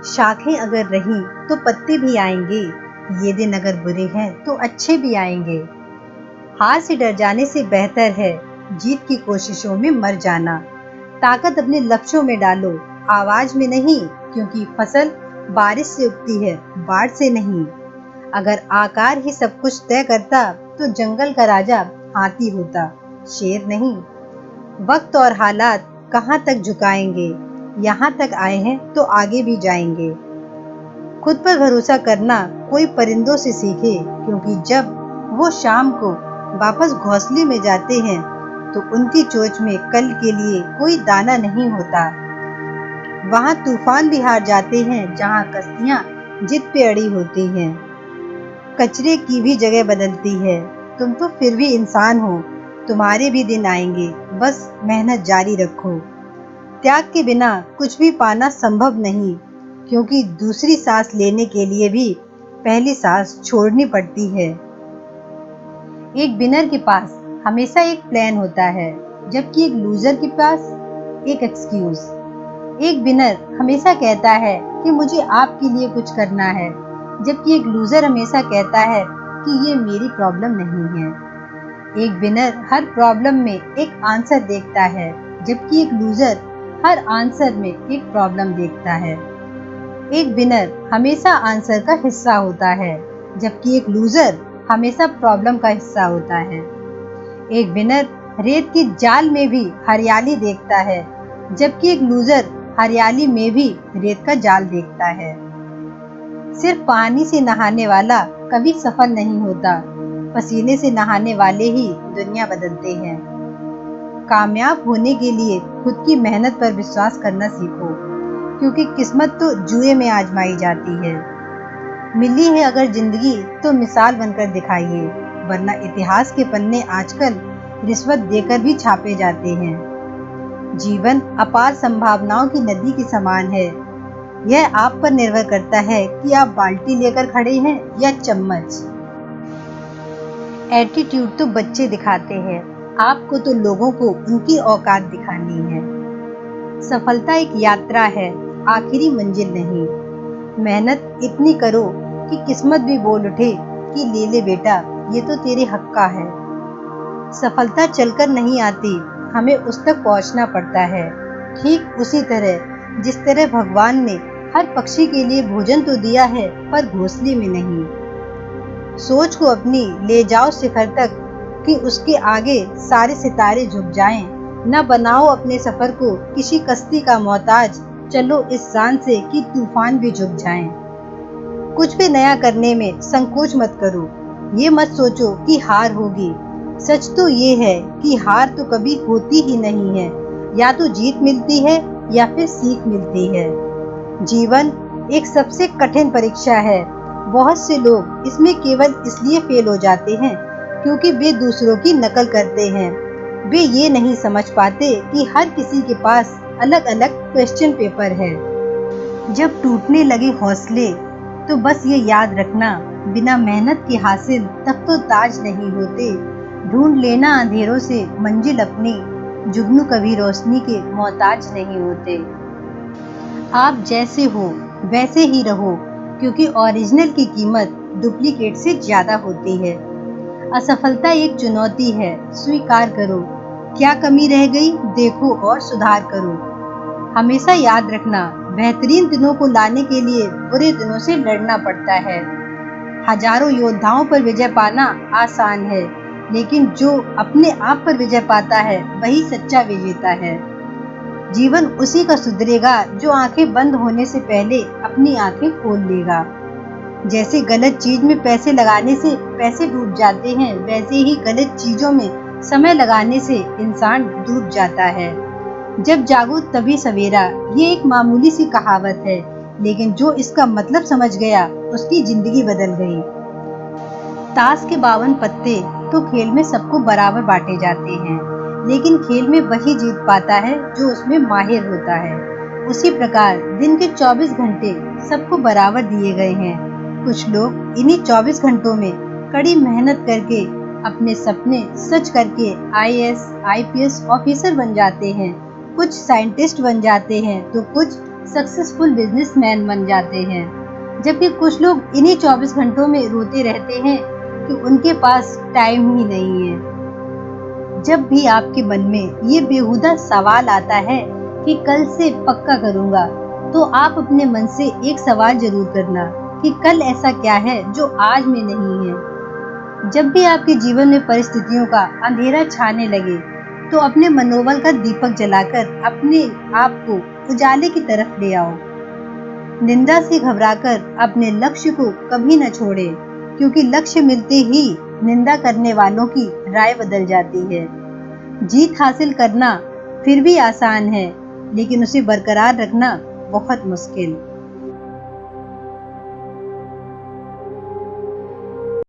शाखें अगर रही तो पत्ते भी आएंगे, ये दिन अगर बुरे हैं तो अच्छे भी आएंगे। हार से डर जाने से बेहतर है जीत की कोशिशों में मर जाना। ताकत अपने लक्ष्यों में डालो, आवाज में नहीं, क्योंकि फसल बारिश से उगती है, बाढ़ से नहीं। अगर आकार ही सब कुछ तय करता तो जंगल का राजा हाथी होता, शेर नहीं। वक्त और हालात कहाँ तक झुकाएंगे, यहाँ तक आए हैं तो आगे भी जाएंगे। खुद पर भरोसा करना कोई परिंदों से सीखे, क्योंकि जब वो शाम को वापस घोंसले में जाते हैं तो उनकी चोंच में कल के लिए कोई दाना नहीं होता। वहाँ तूफान भी हार जाते हैं जहाँ कश्तियाँ जिद पे अड़ी होती हैं। कचरे की भी जगह बदलती है, तुम तो फिर भी इंसान हो, तुम्हारे भी दिन आएंगे, बस मेहनत जारी रखो। त्याग के बिना कुछ भी पाना संभव नहीं, क्योंकि दूसरी सांस लेने के लिए भी पहली सांस छोड़नी पड़ती है। एक विनर के पास हमेशा एक प्लान होता है, जबकि एक लूजर के पास एक एक्सक्यूज। एक विनर हमेशा कहता है कि मुझे आपके लिए कुछ करना है, जबकि एक लूजर हमेशा कहता है कि ये मेरी प्रॉब्लम नहीं है। एक विनर हर प्रॉब्लम में एक आंसर देखता है, जबकि एक लूजर हर आंसर में एक प्रॉब्लम देखता है। एक विनर हमेशा आंसर का हिस्सा होता है, जबकि एक लूजर हमेशा प्रॉब्लम का हिस्सा होता है। एक विनर रेत की जाल में भी हरियाली देखता है, जबकि एक लूजर हरियाली में भी रेत का जाल देखता है। सिर्फ पानी से नहाने वाला कभी सफल नहीं होता, पसीने से नहाने वाले ही दुनिया बदलते हैं। कामयाब होने के लिए खुद की मेहनत पर विश्वास करना सीखो, क्योंकि किस्मत तो जुए में आजमाई जाती है। मिली है अगर जिंदगी तो मिसाल बनकर दिखाइए, वरना इतिहास के पन्ने आजकल रिश्वत देकर भी छापे जाते हैं। जीवन अपार संभावनाओं की नदी के समान है, यह आप पर निर्भर करता है कि आप बाल्टी लेकर खड़े हैं या चम्मच। एटीट्यूड तो बच्चे दिखाते हैं, आपको तो लोगों को उनकी औकात दिखानी है। सफलता एक यात्रा है, आखिरी मंजिल नहीं। मेहनत इतनी करो कि किस्मत भी बोल उठे कि ले ले बेटा, ये तो तेरे हक का है। सफलता चलकर नहीं आती, हमें उस तक पहुंचना पड़ता है। ठीक उसी तरह जिस तरह भगवान ने हर पक्षी के लिए भोजन तो दिया है, पर घोंसले में नहीं। सोच को अपनी ले जाओ शिखर तक कि उसके आगे सारे सितारे झुक जाएं। न बनाओ अपने सफर को किसी कश्ती का मोहताज, चलो इस शान से कि तूफान भी झुक जाएं। कुछ भी नया करने में संकोच मत करो, ये मत सोचो कि हार होगी। सच तो ये है कि हार तो कभी होती ही नहीं है, या तो जीत मिलती है या फिर सीख मिलती है। जीवन एक सबसे कठिन परीक्षा है। बहुत से लोग इसमें केवल इसलिए फेल हो जाते हैं क्योंकि वे दूसरों की नकल करते हैं। वे ये नहीं समझ पाते कि हर किसी के पास अलग अलग क्वेश्चन पेपर है। जब टूटने लगे हौसले तो बस ये याद रखना, बिना मेहनत के हासिल तब तो ताज नहीं होते। ढूंढ लेना अंधेरों से मंजिल अपनी, जुगनू कभी रोशनी के मोहताज नहीं होते। आप जैसे हो वैसे ही रहो, क्योंकि ओरिजिनल की कीमत डुप्लीकेट से ज्यादा होती है। असफलता एक चुनौती है, स्वीकार करो। क्या कमी रह गई देखो और सुधार करो। हमेशा याद रखना, बेहतरीन दिनों को लाने के लिए बुरे दिनों से लड़ना पड़ता है। हजारों योद्धाओं पर विजय पाना आसान है, लेकिन जो अपने आप पर विजय पाता है वही सच्चा विजेता है। जीवन उसी का सुधरेगा जो आंखें बंद होने से पहले अपनी आंखें खोल लेगा। जैसे गलत चीज में पैसे लगाने से पैसे डूब जाते हैं, वैसे ही गलत चीजों में समय लगाने से इंसान डूब जाता है। जब जागो तभी सवेरा, ये एक मामूली सी कहावत है, लेकिन जो इसका मतलब समझ गया उसकी जिंदगी बदल गई। ताश के 52 पत्ते तो खेल में सबको बराबर बांटे जाते हैं, लेकिन खेल में वही जीत पाता है जो उसमें माहिर होता है। उसी प्रकार दिन के 24 घंटे सबको बराबर दिए गए हैं। कुछ लोग इन्हीं 24 घंटों में कड़ी मेहनत करके अपने सपने सच करके IAS, IPS ऑफिसर बन जाते हैं। कुछ साइंटिस्ट बन जाते हैं तो कुछ सक्सेसफुल बिजनेसमैन बन जाते हैं, जबकि कुछ लोग इन्हीं 24 घंटों में रोते रहते हैं कि उनके पास टाइम ही नहीं है। जब भी आपके मन में ये बेहुदा सवाल आता है कि कल से पक्का करूंगा, तो आप अपने मन से एक सवाल जरूर करना कि कल ऐसा क्या है जो आज में नहीं है। जब भी आपके जीवन में परिस्थितियों का अंधेरा छाने लगे, तो अपने मनोबल का दीपक जलाकर अपने आप को उजाले की तरफ ले आओ। निंदा से घबराकर अपने लक्ष्य को कभी न छोड़ें, क्योंकि लक्ष्य मिलते ही निंदा करने वालों की राय बदल जाती है। जीत हासिल करना फिर भी आसान है, लेकिन उसे बरकरार रखना बहुत मुश्किल।